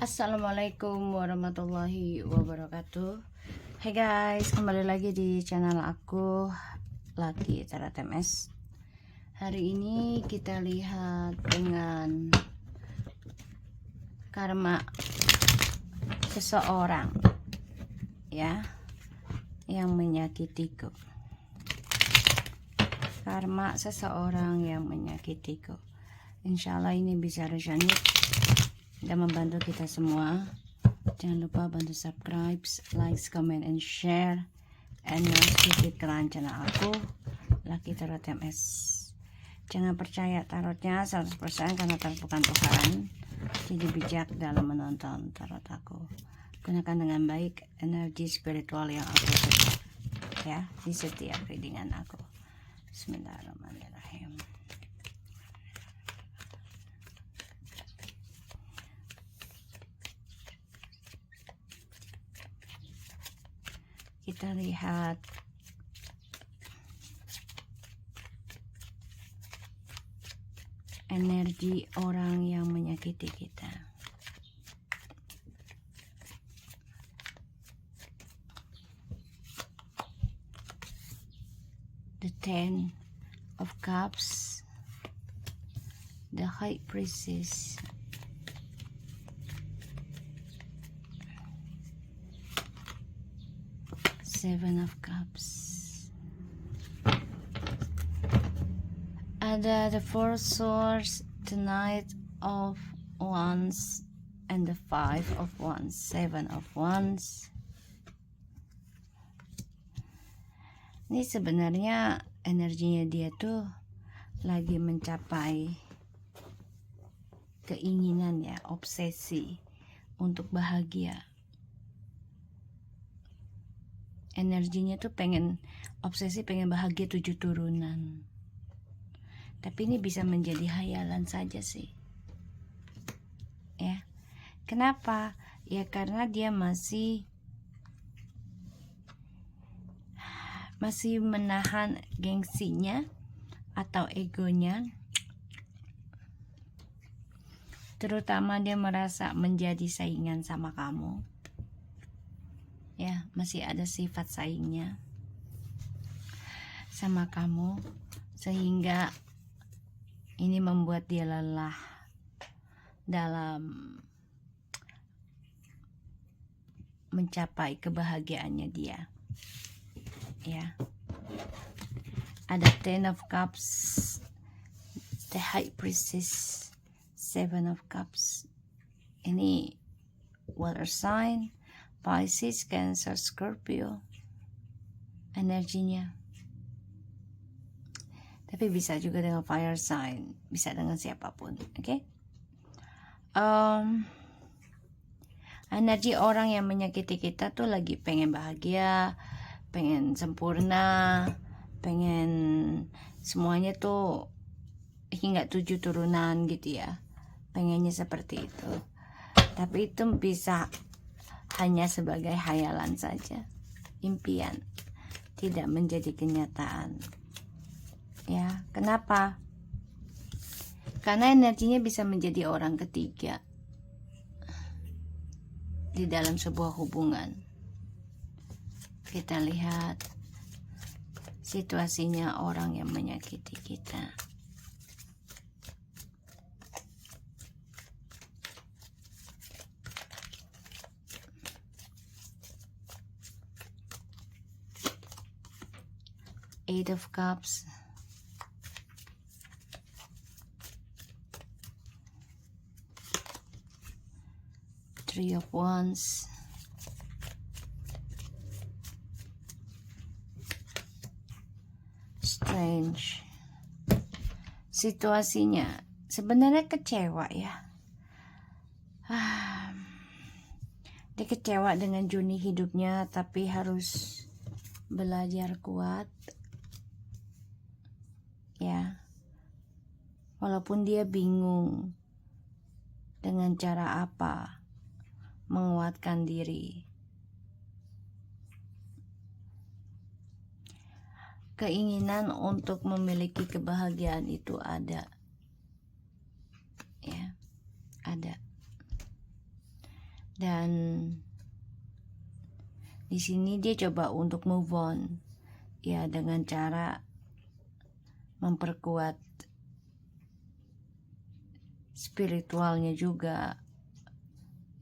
Assalamualaikum warahmatullahi wabarakatuh. Hai guys, kembali lagi di channel aku Lucky Tarot MS. Hari ini kita lihat dengan karma seseorang ya yang menyakitiku. Karma seseorang yang menyakitiku. Insya Allah ini bisa resonate dan membantu kita semua. Jangan lupa bantu subscribe, like, comment, and share, and notifikasi channel aku Lucky Tarot MS. Jangan percaya tarotnya 100% karena tarot bukan Tuhan. Jadi bijak dalam menonton tarot aku. Gunakan dengan baik energi spiritual yang aku suka ya di setiap readingan aku. Bismillahirrahmanirrahim. Kita lihat energi orang yang menyakiti kita. The Ten of Cups, the High Priestess, Seven of Cups. Ada the Four Swords, the Knight of Wands, and the Five of Wands, Seven of Wands. Ini sebenarnya energinya dia tuh lagi mencapai keinginan ya, obsesi untuk bahagia. Energinya tuh pengen obsesi, pengen bahagia 7 turunan. Tapi ini bisa menjadi hayalan saja sih. Ya. Kenapa? Ya karena dia masih menahan gengsinya atau egonya. Terutama dia merasa menjadi saingan sama kamu. Ya, masih ada sifat saingnya sama kamu, sehingga ini membuat dia lelah dalam mencapai kebahagiaannya dia. Ya. Ada Ten of Cups, the High Priestess, Seven of Cups. Ini water sign, Pisces, Cancer, Scorpio energinya. Tapi bisa juga dengan fire sign, bisa dengan siapapun, oke? Energi orang yang menyakiti kita tuh lagi pengen bahagia, pengen sempurna, pengen semuanya tuh hingga 7 turunan gitu ya. Pengennya seperti itu. Tapi itu bisa hanya sebagai hayalan saja, impian, tidak menjadi kenyataan. Ya, kenapa? Karena energinya bisa menjadi orang ketiga di dalam sebuah hubungan. Kita lihat situasinya orang yang menyakiti kita. Eight of Cups, Three of Wands, Strange. Situasinya sebenarnya kecewa ya. Dia kecewa dengan journey hidupnya, tapi harus belajar kuat. Ya, walaupun dia bingung dengan cara apa menguatkan diri. Keinginan untuk memiliki kebahagiaan itu ada. Ya, ada. Dan di sini dia coba untuk move on, ya, dengan cara memperkuat spiritualnya juga,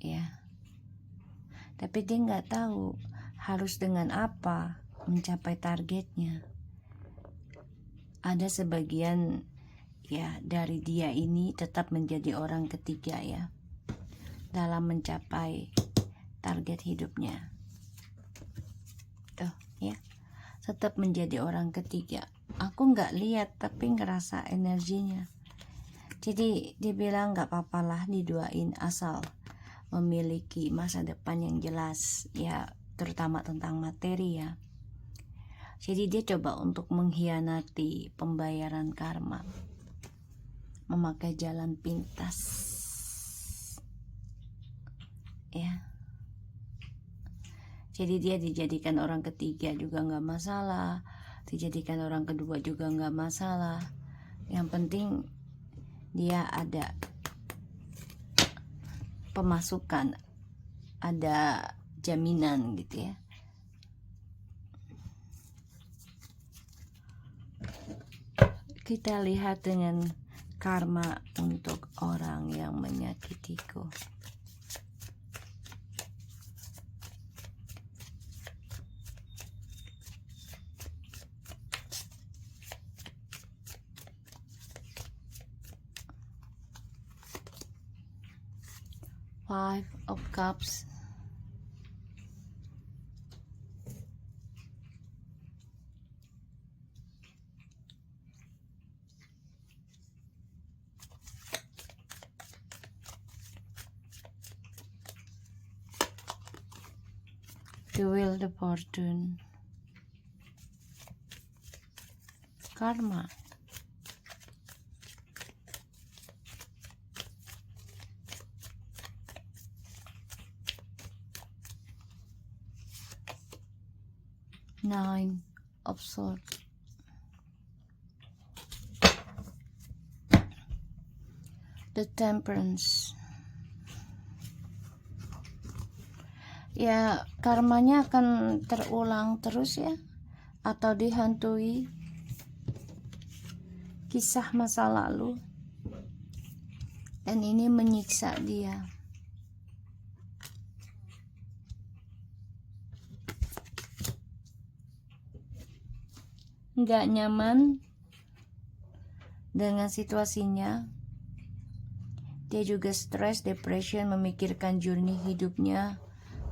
ya. Tapi dia nggak tahu harus dengan apa mencapai targetnya. Ada sebagian ya dari dia ini tetap menjadi orang ketiga ya dalam mencapai target hidupnya. Tuh ya, tetap menjadi orang ketiga. Aku nggak lihat tapi ngerasa energinya. Jadi dia bilang nggak apa-apalah diduain asal memiliki masa depan yang jelas ya, terutama tentang materi ya. Jadi dia coba untuk mengkhianati pembayaran karma, memakai jalan pintas ya. Jadi dia dijadikan orang ketiga juga nggak masalah, dijadikan orang kedua juga nggak masalah. Yang penting dia ada pemasukan, ada jaminan gitu ya. Kita lihat dengan karma untuk orang yang menyakitiku. Five of Cups. The Wheel of Fortune. Karma. Nine of Swords. The Temperance. Ya, karmanya akan terulang terus ya, atau dihantui kisah masa lalu, dan ini menyiksa dia. Nggak nyaman dengan situasinya. Dia juga stres, depression, memikirkan journey hidupnya,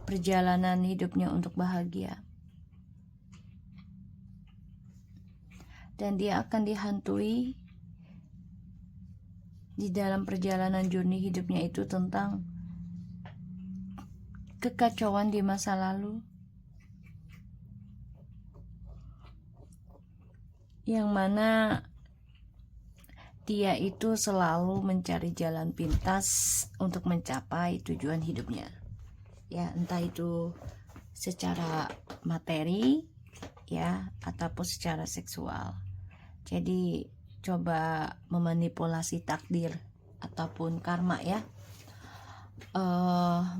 perjalanan hidupnya untuk bahagia. Dan dia akan dihantui di dalam perjalanan journey hidupnya itu tentang kekacauan di masa lalu, yang mana dia itu selalu mencari jalan pintas untuk mencapai tujuan hidupnya. Ya, entah itu secara materi ya, ataupun secara seksual. Jadi coba memanipulasi takdir ataupun karma ya,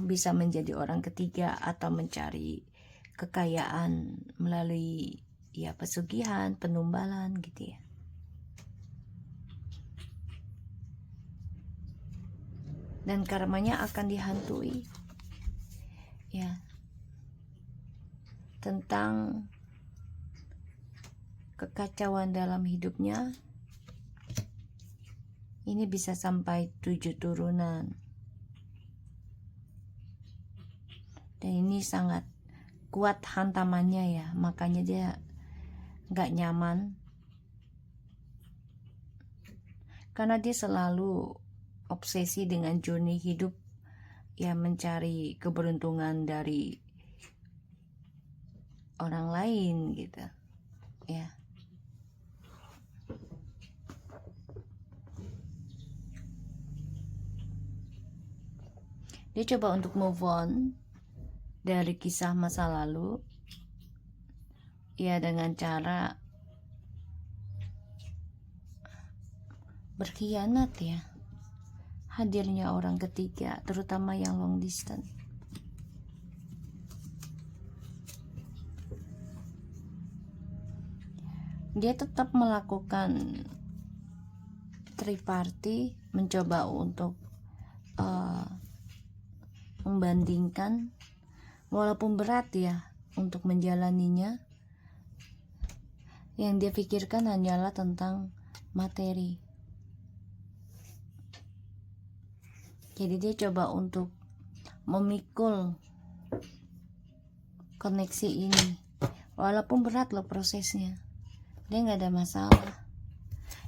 bisa menjadi orang ketiga atau mencari kekayaan melalui ya pesugihan, penumbalan gitu ya. Dan karmanya akan dihantui ya, tentang kekacauan dalam hidupnya. Ini bisa sampai 7 turunan. Dan ini sangat kuat hantamannya ya, makanya dia gak nyaman. Karena dia selalu obsesi dengan journey hidup ya, mencari keberuntungan dari orang lain gitu ya. Dia coba untuk move on dari kisah masa lalu ya, dengan cara berkhianat ya, hadirnya orang ketiga, terutama yang long distance. dia tetap melakukan triparty, mencoba untuk membandingkan, walaupun berat ya untuk menjalaninya. Yang dia pikirkan hanyalah tentang materi. Jadi dia coba untuk memikul koneksi ini, walaupun berat loh prosesnya. Dia nggak ada masalah.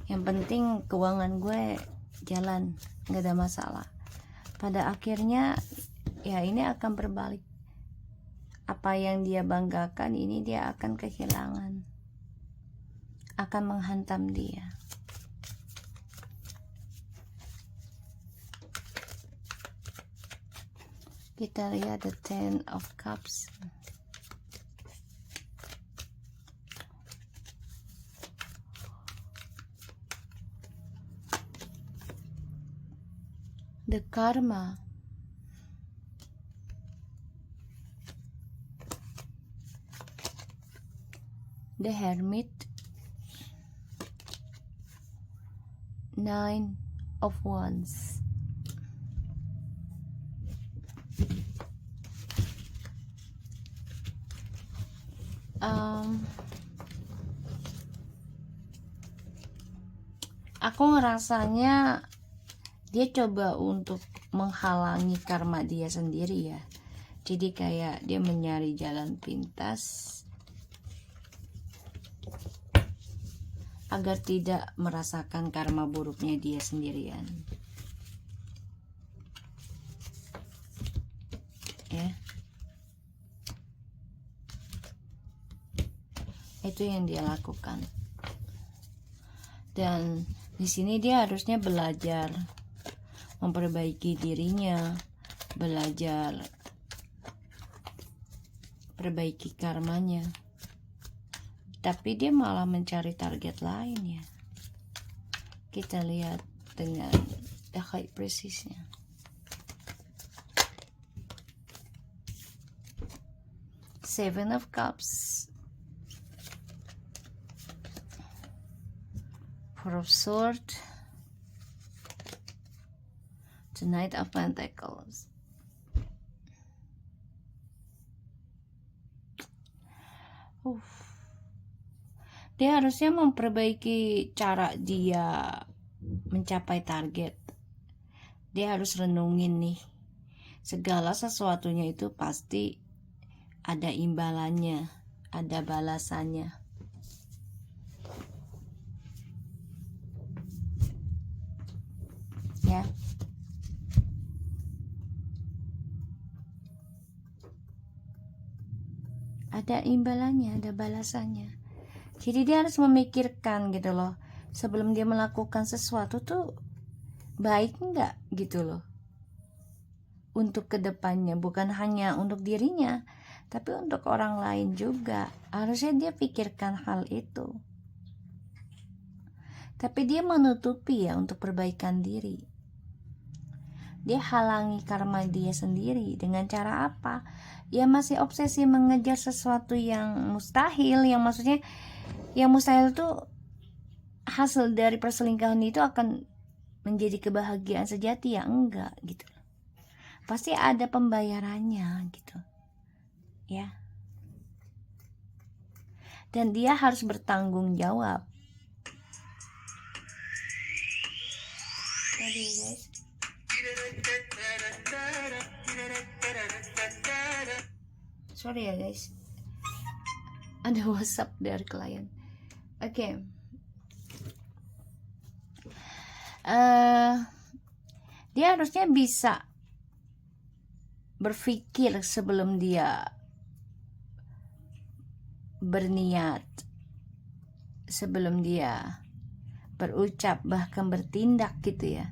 Yang penting keuangan gue jalan, nggak ada masalah. Pada akhirnya ya ini akan berbalik. Apa yang dia banggakan ini dia akan kehilangan, akan menghantam dia. Kita lihat the Ten of Cups. The Karma. The Hermit. Nine of Wands. Aku ngerasanya dia coba untuk menghalangi karma dia sendiri ya. Jadi kayak dia mencari jalan pintas agar tidak merasakan karma buruknya dia sendirian. Ya. Itu yang dia lakukan. Dan di sini dia harusnya belajar memperbaiki dirinya, belajar perbaiki karmanya. Tapi dia malah mencari target lain ya. Kita lihat dengan the High Priestess-nya. Seven of Cups. Four of Swords. The Knight of Pentacles. Dia harusnya memperbaiki cara dia mencapai target. Dia harus renungin nih, segala sesuatunya itu pasti ada imbalannya, ada balasannya. Ya. Ada imbalannya, ada balasannya. Jadi dia harus memikirkan gitu loh, sebelum dia melakukan sesuatu tuh baik enggak gitu loh. Untuk kedepannya, bukan hanya untuk dirinya, tapi untuk orang lain juga. Harusnya dia pikirkan hal itu. Tapi dia menutupi ya untuk perbaikan diri. Dia halangi karma dia sendiri dengan cara apa? Ya masih obsesi mengejar sesuatu yang mustahil, yang maksudnya yang mustahil tuh hasil dari perselingkuhan itu akan menjadi kebahagiaan sejati, ya enggak gitu. Pasti ada pembayarannya gitu. Ya. Dan dia harus bertanggung jawab. Sorry guys. Sorry ya guys. Ada WhatsApp dari klien. Oke. Dia harusnya bisa berpikir sebelum dia berniat, sebelum dia berucap, bahkan bertindak gitu ya.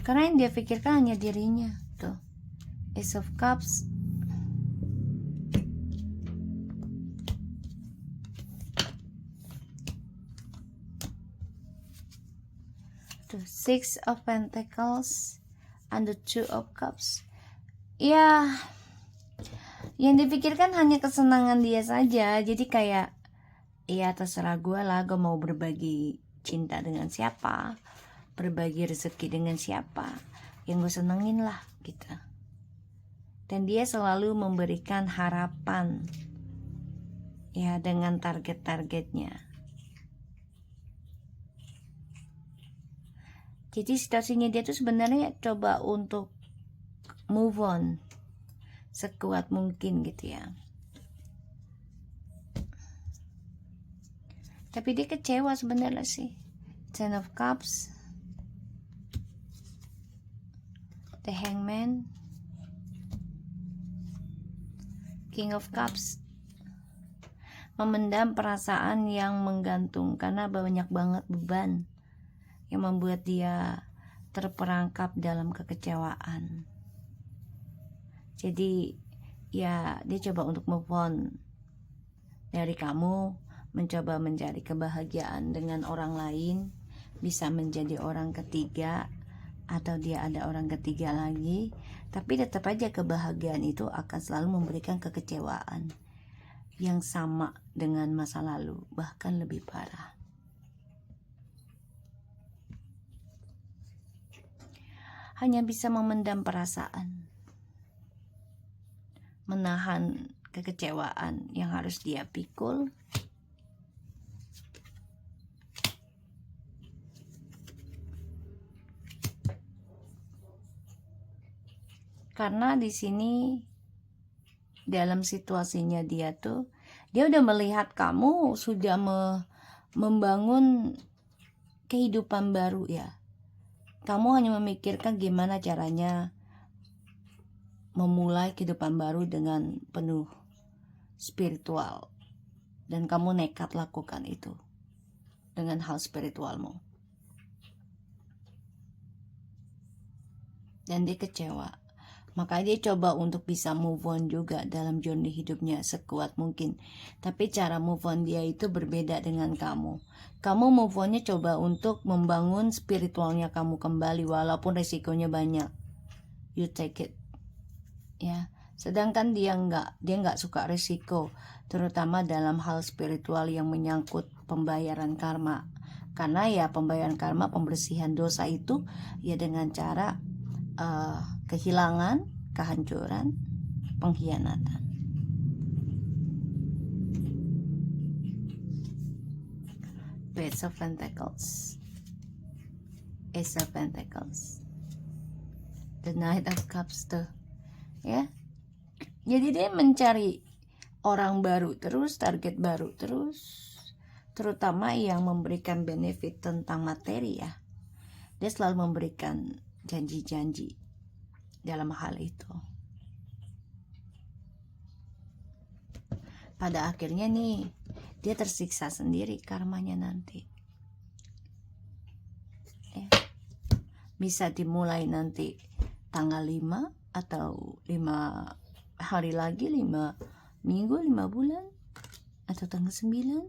Karena yang dia pikirkan hanya dirinya. Tuh, Ace of Cups. Tuh, Six of Pentacles and the Two of Cups. Ya, Yang dipikirkan hanya kesenangan dia saja. Jadi kayak, ya terserah gue lah, gue mau berbagi cinta dengan siapa, berbagi rezeki dengan siapa, yang gue senengin lah gitu. Dan dia selalu memberikan harapan, ya, dengan target-targetnya. Jadi situasinya dia tuh sebenarnya coba untuk move on sekuat mungkin gitu ya. Tapi dia kecewa sebenarnya sih. Ten of Cups, The Hangman, King of Cups. Memendam perasaan yang menggantung karena banyak banget beban yang membuat dia terperangkap dalam kekecewaan. Jadi ya dia coba untuk move on dari kamu, mencoba mencari kebahagiaan dengan orang lain, bisa menjadi orang ketiga atau dia ada orang ketiga lagi, tapi tetap aja kebahagiaan itu akan selalu memberikan kekecewaan yang sama dengan masa lalu, bahkan lebih parah. Hanya bisa memendam perasaan, menahan kekecewaan yang harus dia pikul. Karena di sini dalam situasinya dia udah melihat kamu sudah membangun kehidupan baru ya. Kamu hanya memikirkan gimana caranya memulai kehidupan baru dengan penuh spiritual. Dan kamu nekat lakukan itu dengan hal spiritualmu. Dan dia kecewa. Maka dia coba untuk bisa move on juga dalam journey hidupnya sekuat mungkin. Tapi cara move on dia itu berbeda dengan kamu. Kamu move onnya coba untuk membangun spiritualnya kamu kembali walaupun resikonya banyak. You take it. Ya. Sedangkan dia nggak suka resiko, terutama dalam hal spiritual yang menyangkut pembayaran karma. Karena ya pembayaran karma, pembersihan dosa itu ya dengan cara kehilangan, kehancuran, pengkhianatan. Page of Pentacles, Ace of Pentacles, The Knight of Cups tuh, ya. Jadi dia mencari orang baru terus, target baru terus, terutama yang memberikan benefit tentang materi ya. Dia selalu memberikan janji-janji dalam hal itu. Pada akhirnya nih, dia tersiksa sendiri karmanya nanti. Ya. Bisa dimulai nanti tanggal 5 atau 5 hari lagi, 5 minggu, 5 bulan, atau tanggal 9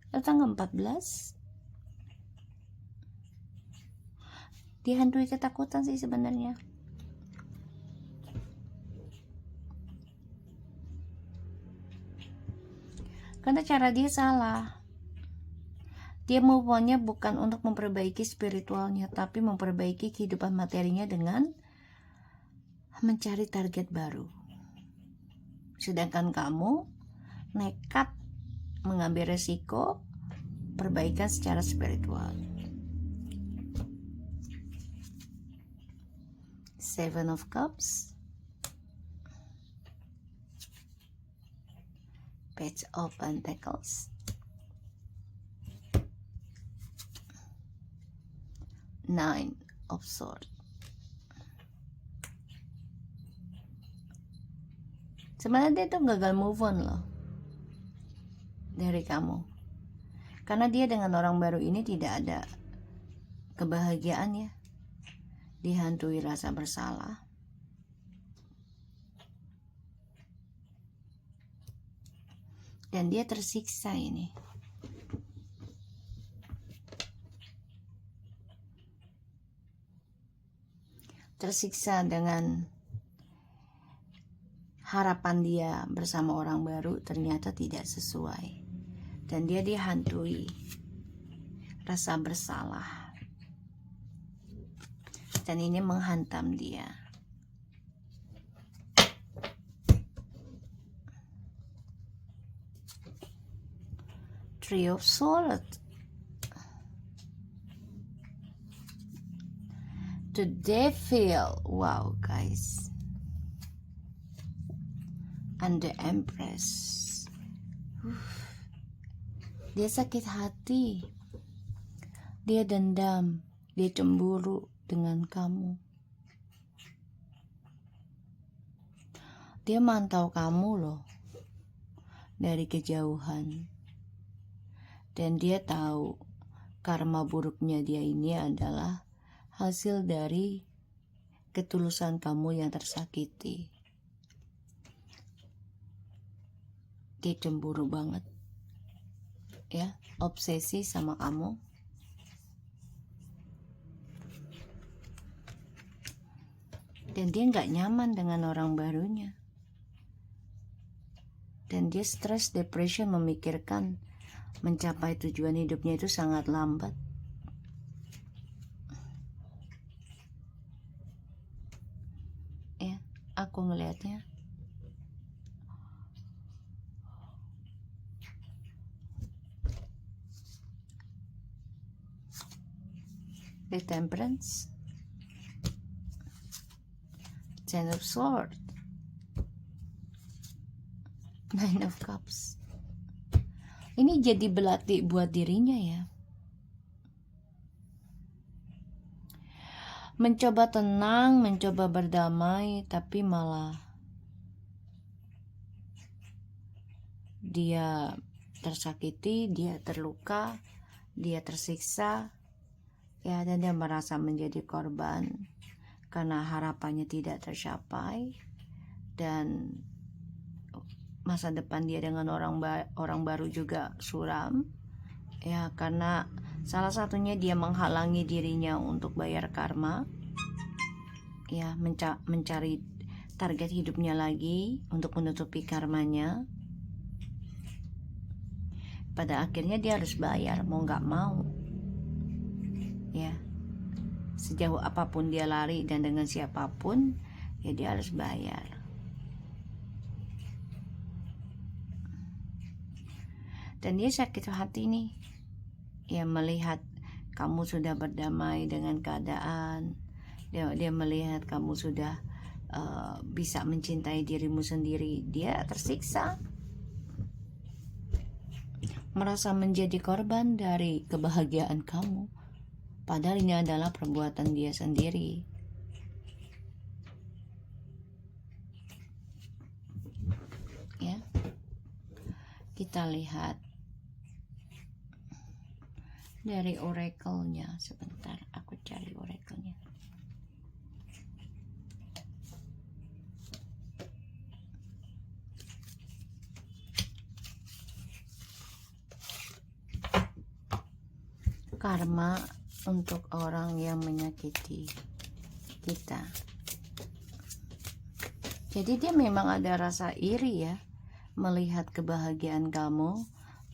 atau tanggal 14. Dihantui ketakutan sih sebenarnya. Karena cara dia salah. Dia move on-nya bukan untuk memperbaiki spiritualnya, tapi memperbaiki kehidupan materinya dengan mencari target baru. Sedangkan kamu nekat mengambil resiko perbaikan secara spiritual. Seven of Cups, Page of Pentacles, Nine of Swords. Sebenarnya dia tuh gagal move on loh dari kamu. Karena dia dengan orang baru ini tidak ada kebahagiaan ya. Dihantui rasa bersalah. Dan dia tersiksa ini. Tersiksa dengan harapan dia bersama orang baru ternyata tidak sesuai. Dan dia dihantui rasa bersalah. Dan ini menghantam dia. Three of Swords. The Devil. Wow, guys. And the Empress. Dia sakit hati. Dia dendam. Dia cemburu dengan kamu. Dia mantau kamu loh dari kejauhan. Dan dia tahu karma buruknya dia ini adalah hasil dari ketulusan kamu yang tersakiti. Dia cemburu banget, ya, obsesi sama kamu. Dan dia nggak nyaman dengan orang barunya. Dan dia stres, depression, memikirkan mencapai tujuan hidupnya itu sangat lambat. Ya, aku ngelihatnya. The Temperance, Ten of Swords, Nine of Cups. Ini jadi belati buat dirinya ya. Mencoba tenang, mencoba berdamai, tapi malah dia tersakiti, dia terluka, dia tersiksa. Ya, dan dia merasa menjadi korban karena harapannya tidak tercapai, dan masa depan dia dengan orang baru juga suram. Ya, karena salah satunya dia menghalangi dirinya untuk bayar karma. Ya, mencari target hidupnya lagi untuk menutupi karmanya. Pada akhirnya dia harus bayar, mau nggak mau. Ya, sejauh apapun dia lari dan dengan siapapun, ya dia harus bayar. Dan dia sakit hati nih, ya, melihat kamu sudah berdamai dengan keadaan. Dia melihat kamu sudah bisa mencintai dirimu sendiri. Dia tersiksa, merasa menjadi korban dari kebahagiaan kamu. Padahal ini adalah perbuatan dia sendiri. Ya, kita lihat dari oracle-nya. Sebentar, aku cari oracle-nya. Karma untuk orang yang menyakiti kita. Jadi dia memang ada rasa iri ya, melihat kebahagiaan kamu,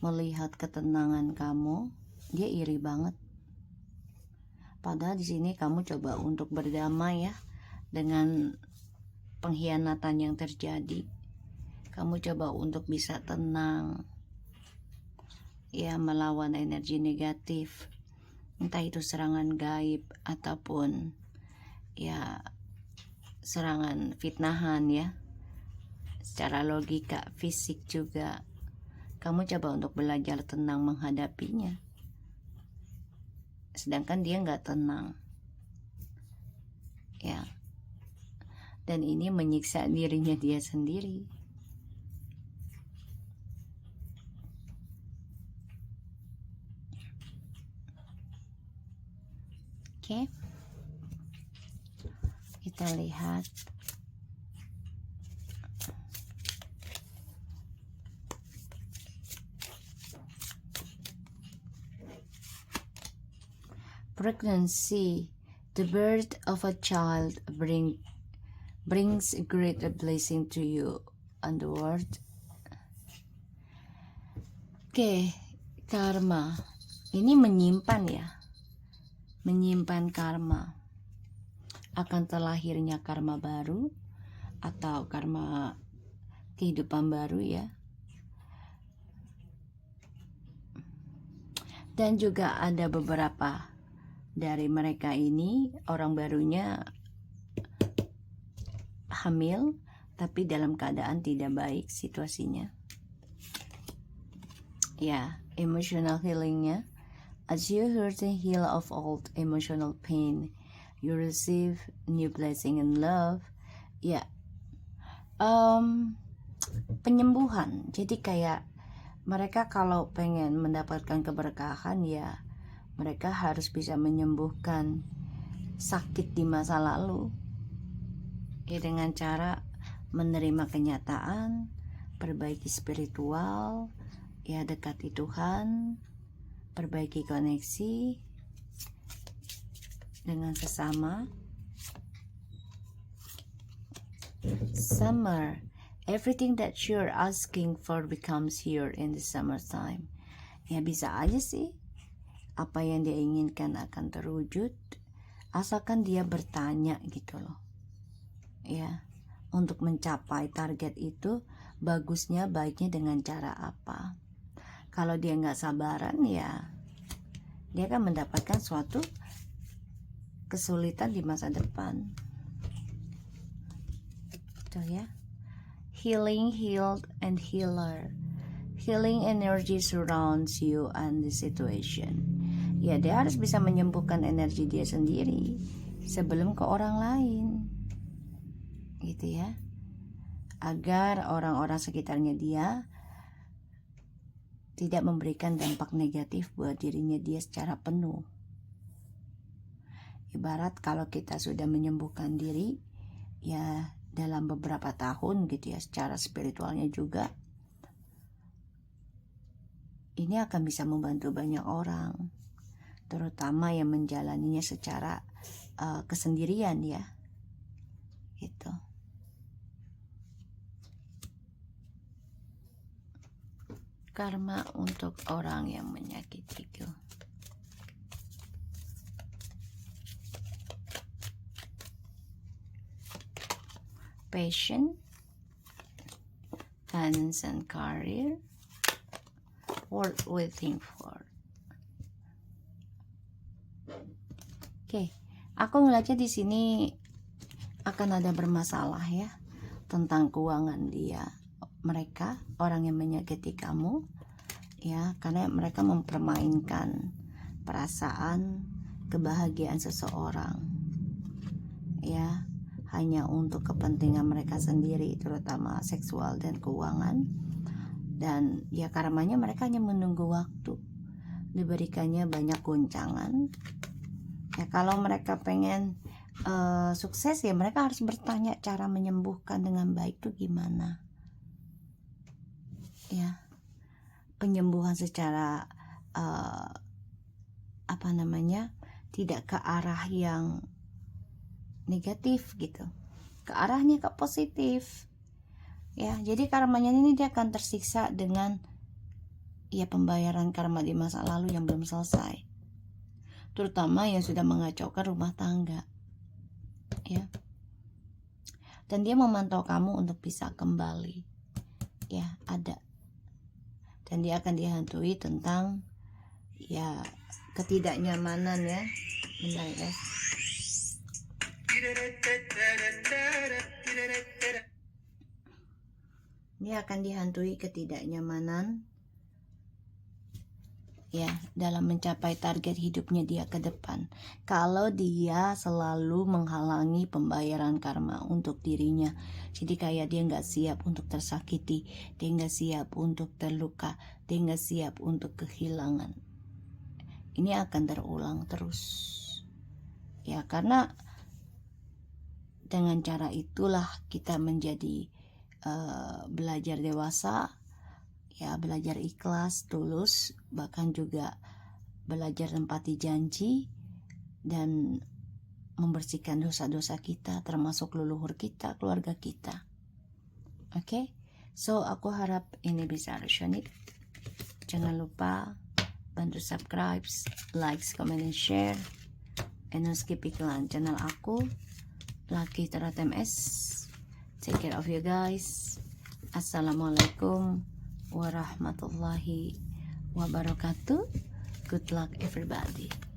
melihat ketenangan kamu, dia iri banget. Padahal di sini kamu coba untuk berdamai ya dengan pengkhianatan yang terjadi. Kamu coba untuk bisa tenang, ya, melawan energi negatif. Entah itu serangan gaib ataupun ya serangan fitnahan ya. Secara logika, fisik juga. Kamu coba untuk belajar tenang menghadapinya. Sedangkan dia nggak tenang. Ya. Dan ini menyiksa dirinya dia sendiri. Oke, kita lihat pregnancy. The birth of a child brings a great blessing to you and the world. Oke, karma ini menyimpan ya, menyimpan karma. Akan terlahirnya karma baru atau karma kehidupan baru ya. Dan juga ada beberapa dari mereka ini, orang barunya hamil, tapi dalam keadaan tidak baik situasinya. Ya, emotional healingnya. As you hurt and heal of old emotional pain, you receive new blessing and love. Ya, penyembuhan. Jadi kayak mereka kalau pengen mendapatkan keberkahan ya mereka harus bisa menyembuhkan sakit di masa lalu ya dengan cara menerima kenyataan, perbaiki spiritual, ya dekati Tuhan, perbaiki koneksi dengan sesama. Summer, everything that you're asking for becomes here in the summertime. Ya bisa aja sih apa yang dia inginkan akan terwujud asalkan dia bertanya gitu loh. Ya, untuk mencapai target itu bagusnya baiknya dengan cara apa. Kalau dia nggak sabaran ya dia akan mendapatkan suatu kesulitan di masa depan. Tuh ya. Healing, healed, and healer. Healing energy surrounds you and the situation. Ya, dia harus bisa menyembuhkan energi dia sendiri sebelum ke orang lain. Gitu ya. Agar orang-orang sekitarnya dia tidak memberikan dampak negatif buat dirinya dia secara penuh. Ibarat kalau kita sudah menyembuhkan diri, ya dalam beberapa tahun gitu ya, secara spiritualnya juga ini akan bisa membantu banyak orang, terutama yang menjalaninya secara kesendirian ya gitu. Karma untuk orang yang menyakitiku. Passion, finance and career, worth waiting for. Oke, aku ngeliatnya di sini akan ada bermasalah ya tentang keuangan dia. Mereka orang yang menyakiti kamu ya, karena mereka mempermainkan perasaan kebahagiaan seseorang ya, hanya untuk kepentingan mereka sendiri, terutama seksual dan keuangan. Dan ya karmanya mereka hanya menunggu waktu diberikannya banyak goncangan ya. Kalau mereka pengen sukses ya mereka harus bertanya cara menyembuhkan dengan baik tuh gimana ya. Penyembuhan secara tidak ke arah yang negatif gitu, ke arahnya ke positif ya. Jadi karmanya ini dia akan tersiksa dengan ya pembayaran karma di masa lalu yang belum selesai, terutama yang sudah mengacaukan rumah tangga ya. Dan dia memantau kamu untuk bisa kembali ya, ada. Dan dia akan dihantui tentang ya ketidaknyamanan ya. Bentar ya. Dia akan dihantui ketidaknyamanan ya dalam mencapai target hidupnya dia ke depan. Kalau dia selalu menghalangi pembayaran karma untuk dirinya, jadi kayak dia nggak siap untuk tersakiti, dia nggak siap untuk terluka, dia nggak siap untuk kehilangan. Ini akan terulang terus ya, karena dengan cara itulah kita menjadi belajar dewasa ya, belajar ikhlas, tulus, bahkan juga belajar menepati janji dan membersihkan dosa-dosa kita, termasuk leluhur kita, keluarga kita. Oke? So, aku harap ini bisa resonate. Jangan lupa bantu subscribe, like, comment, and share. And don't skip iklan channel aku, Lucky Tarot MS. Take care of you guys. Assalamualaikum warahmatullahi wabarakatuh. Good luck everybody.